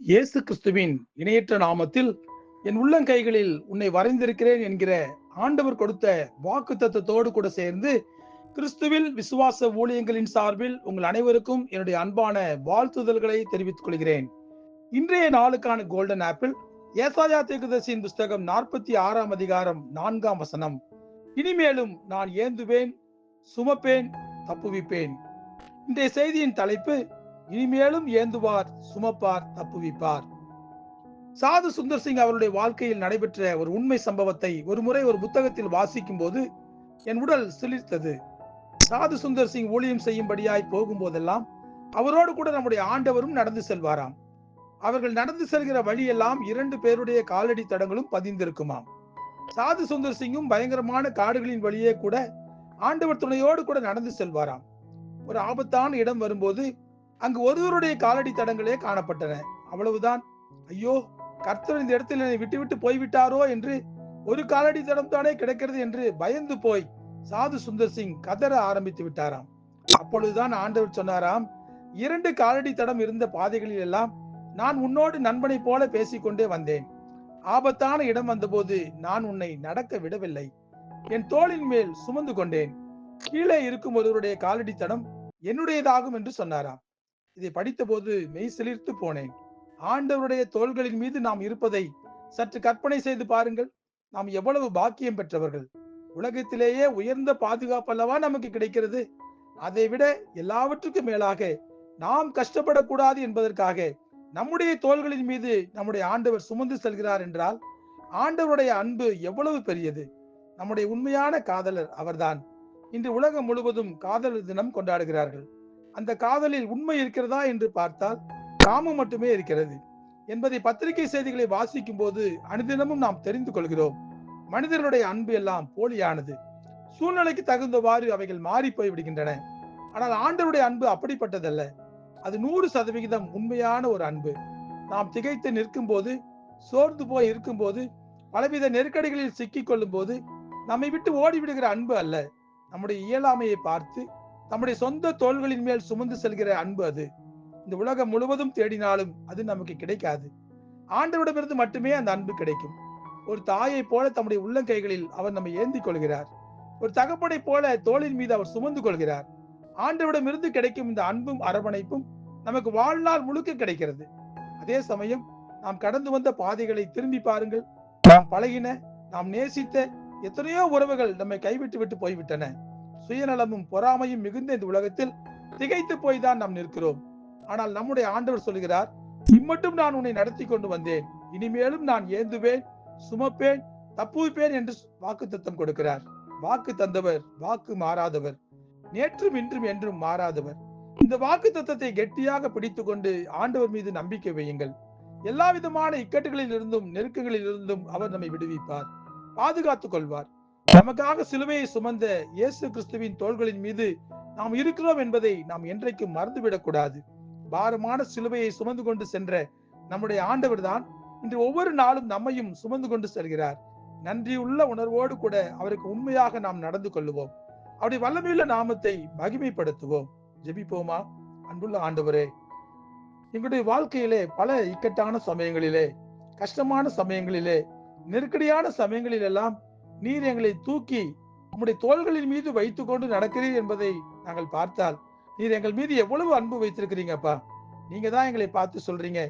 இயேசு கிறிஸ்துவின் இணையற்ற நாமத்தில் என் உள்ளங்கைகளில் உன்னை வரைந்திருக்கிறேன் என்கிற ஆண்டவர் கொடுத்த வாக்கு தத்தத்தோடு கூட சேர்ந்து கிறிஸ்துவில் விசுவாச ஊழியங்களின் சார்பில் உங்கள் அனைவருக்கும் என்னுடைய அன்பான வாழ்த்துதல்களை தெரிவித்துக் கொள்கிறேன். இன்றைய நாளுக்கான கோல்டன் ஆப்பிள் ஏசாயா தீர்க்கதரிசியின் புஸ்தகம் 46ஆம் அதிகாரம் 4ஆம் வசனம். இனிமேலும் நான் ஏந்துவேன், சுமப்பேன், தப்புவிப்பேன். இன்றைய செய்தியின் தலைப்பு இனிமேலும் ஏந்துவார், சுமப்பார், தப்புவிப்பார். சாது சுந்தர் சிங் அவருடைய வாழ்க்கையில் நடைபெற்ற ஒரு உண்மை சம்பவத்தை ஒரு முறை ஒரு புத்தகத்தில் வாசிக்கும் போது என் உடல் சிலிர்த்தது. சாது சுந்தர் சிங் ஊழியம் செய்யும்படியாய் போகும்போதெல்லாம் அவரோடு கூட நம்முடைய ஆண்டவரும் நடந்து செல்வாராம். அவர்கள் நடந்து செல்கிற வழியெல்லாம் 2 பேருடைய காலடி தடங்களும் பதிந்திருக்குமாம். சாது சுந்தர் சிங்கும் பயங்கரமான காடுகளின் வழியே கூட ஆண்டவர் துணையோடு கூட நடந்து செல்வாராம். ஒரு ஆபத்தான இடம் வரும்போது அங்கு ஒருவருடைய காலடி தடங்களே காணப்பட்டன. அவ்வளவுதான், ஐயோ, கர்த்தர் இந்த இடத்தில் என்னை விட்டுவிட்டு போய்விட்டாரோ என்று, ஒரு காலடி தடம் தானே கிடக்கிறது என்று பயந்து போய் சாது சுந்தர் சிங் கதற ஆரம்பித்து விட்டாராம். அப்பொழுதுதான் ஆண்டவர் சொன்னாராம், 2 காலடி தடம் இருந்த பாதைகளில் எல்லாம் நான் உன்னோடு நண்பனை போல பேசிக்கொண்டே வந்தேன். ஆபத்தான இடம் வந்தபோது நான் உன்னை நடக்க விடவில்லை, என் தோளின் மேல் சுமந்து கொண்டேன். கீழே இருக்கும் ஒருவருடைய காலடி தடம் என்னுடையதாகும் என்று சொன்னாராம். இதை படித்த போது மெய் சிலிர்த்து போனேன். ஆண்டவருடைய தோள்களின் மீது நாம் இருப்பதை சற்று கற்பனை செய்து பாருங்கள். நாம் எவ்வளவு பாக்கியம் பெற்றவர்கள். உலகத்திலேயே உயர்ந்த பாதுகாப்பு அல்லவா நமக்கு கிடைக்கிறது. அதை விட எல்லாவற்றுக்கும் மேலாக நாம் கஷ்டப்படக்கூடாது என்பதற்காக நம்முடைய தோள்களின் மீது நம்முடைய ஆண்டவர் சுமந்து செல்கிறார் என்றால் ஆண்டவருடைய அன்பு எவ்வளவு பெரியது. நம்முடைய உண்மையான காதலர் அவர்தான். இன்று உலகம் முழுவதும் காதலர் தினம் கொண்டாடுகிறார்கள். அந்த காதலில் உண்மை இருக்கிறதா என்று பார்த்தால் காமம் மட்டுமே இருக்கிறது என்பதை பத்திரிகை செய்திகளை வாசிக்கும் போது அனுதினமும் நாம் தெரிந்து கொள்கிறோம். மனிதர்களுடைய அன்பு எல்லாம் போலியானது. சூழ்நிலைக்கு தகுந்தவாறு அவைகள் மாறி போய் விடுகின்றன. ஆனால் ஆண்டவருடைய அன்பு அப்படிப்பட்டதல்ல. அது 100% உண்மையான ஒரு அன்பு. நாம் திகைத்து நிற்கும் போது, சோர்ந்து போய் இருக்கும் போது, பலவித நெருக்கடிகளில் சிக்கிக் கொள்ளும் போது நம்மை விட்டு ஓடிவிடுகிற அன்பு அல்ல. நம்முடைய இயலாமையை பார்த்து நம்முடைய சொந்த தோள்களின் மேல் சுமந்து செல்கிற அன்பு அது. இந்த உலகம் முழுவதும் தேடினாலும் அது நமக்கு கிடைக்காது. ஆண்டவரிடமிருந்து மட்டுமே அந்த அன்பு கிடைக்கும். ஒரு தாயை போல தம்முடைய உள்ளங்கைகளில் அவர் நம்மை ஏந்தி கொள்கிறார். ஒரு தகப்பனை போல தோளின் மீது அவர் சுமந்து கொள்கிறார். ஆண்டவரிடமிருந்து கிடைக்கும் இந்த அன்பும் அரவணைப்பும் நமக்கு வாழ்நாள் முழுக்க கிடைக்கிறது. அதே சமயம் நாம் கடந்து வந்த பாதைகளை திரும்பி பாருங்கள். நாம் பழகின, நாம் நேசித்த எத்தனையோ உறவுகள் நம்மை கைவிட்டு விட்டு போய்விட்டன. சுயநலமும் பொறாமையும் மிகுந்த இந்த உலகத்தில் திகைத்து போய் தான் நாம் நிற்கிறோம். ஆனால் நம்முடைய ஆண்டவர் சொல்கிறார், இம்மட்டும் நான் உன்னை நடத்தி கொண்டு வந்தேன், இனிமேலும் நான் ஏந்துவேன், சுமப்பேன், தப்புவிப்பேன் என்று வாக்கு தத்தம் கொடுக்கிறார். வாக்கு தந்தவர் வாக்கு மாறாதவர், நேற்றும் இன்றும் என்றும் மாறாதவர். இந்த வாக்கு தத்தத்தை கெட்டியாக பிடித்துக் கொண்டு ஆண்டவர் மீது நம்பிக்கை வையுங்கள். எல்லா விதமான இக்கட்டுகளில் இருந்தும் நெருக்கங்களில் இருந்தும் அவர் நம்மை விடுவிப்பார், பாதுகாத்துக் கொள்வார். நமக்காக சிலுவையை சுமந்த இயேசு கிறிஸ்துவின் தோள்களின் மீது நாம் இருக்கிறோம் என்பதை நாம் என்றைக்கும் மறந்துவிடக் கூடாது. பாரமான சிலுவையை சுமந்து கொண்டு சென்ற நம்முடைய ஆண்டவர் தான் இன்று ஒவ்வொரு நாளும் நம்மையும் சுமந்து கொண்டு செல்கிறார். நன்றியுள்ள உணர்வோடு கூட அவருக்கு உண்மையாக நாம் நடந்து கொள்ளுவோம். அவருடைய வல்லமையுள்ள நாமத்தை மகிமைப்படுத்துவோம். ஜெபிப்போமா. அன்புள்ள ஆண்டவரே, எங்களுடைய வாழ்க்கையிலே பல இக்கட்டான சமயங்களிலே, கஷ்டமான சமயங்களிலே, நெருக்கடியான சமயங்களில் எல்லாம் நீர் எங்களை தூக்கி உம்முடைய தோள்களின் மீது வைத்துக் கொண்டு நடக்கிறீர் என்பதை நாங்கள் பார்த்தால் நீர் எங்கள் மீது எவ்வளவு அன்பு வைத்திருக்கிறீங்கப்பா. நீங்க தான் எங்களை பார்த்து சொல்றீங்க,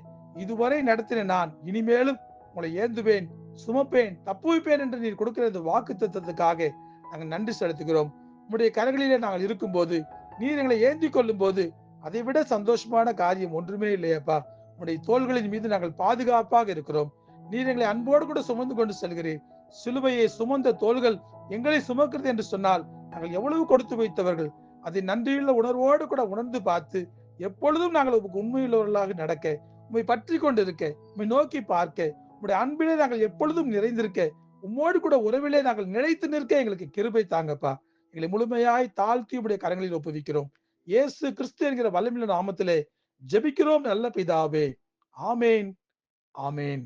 இதுவரை நடத்தின நான் இனிமேலும் உங்களை ஏந்துவேன், சுமப்பேன், தப்புவிப்பேன் என்று நீர் கொடுக்கிற இந்த வாக்கு தத்துவத்துக்காக நாங்கள் நன்றி செலுத்துகிறோம். உம்முடைய கரங்களிலே நாங்கள் இருக்கும் போது, நீர் எங்களை ஏந்தி கொள்ளும் போது அதை விட சந்தோஷமான காரியம் ஒன்றுமே இல்லையப்பா. உம்முடைய தோள்களின் மீது நாங்கள் பாதுகாப்பாக இருக்கிறோம். நீர் எங்களை அன்போடு கூட சுமந்து கொண்டு செல்கிறீர். சிலுவையை சுமந்த தோள்கள் எங்களை சுமக்கிறது என்று சொன்னால் நாங்கள் எவ்வளவு கொடுத்து வைத்தவர்கள். அதை நன்றியுள்ள உணர்வோடு கூட உணர்ந்து பார்த்து எப்பொழுதும் நாங்கள் உண்மையுள்ளவர்களாக நடக்க, உண்மை பற்றி கொண்டு இருக்க, உண்மை நோக்கி பார்க்க, உங்களுடைய அன்பிலே நாங்கள் எப்பொழுதும் நிறைந்திருக்க, உம்மோடு கூட உறவிலே நாங்கள் நிலைத்து நிற்க எங்களுக்கு கிருபை தாங்கப்பா. எங்களை முழுமையாய் தாழ்த்தி உடைய கரங்களில் ஒப்புவிக்கிறோம். இயேசு கிறிஸ்து என்கிற வல்லமையுள்ள நாமத்திலே ஜெபிக்கிறோம் நல்ல பிதாவே. ஆமேன், ஆமேன்.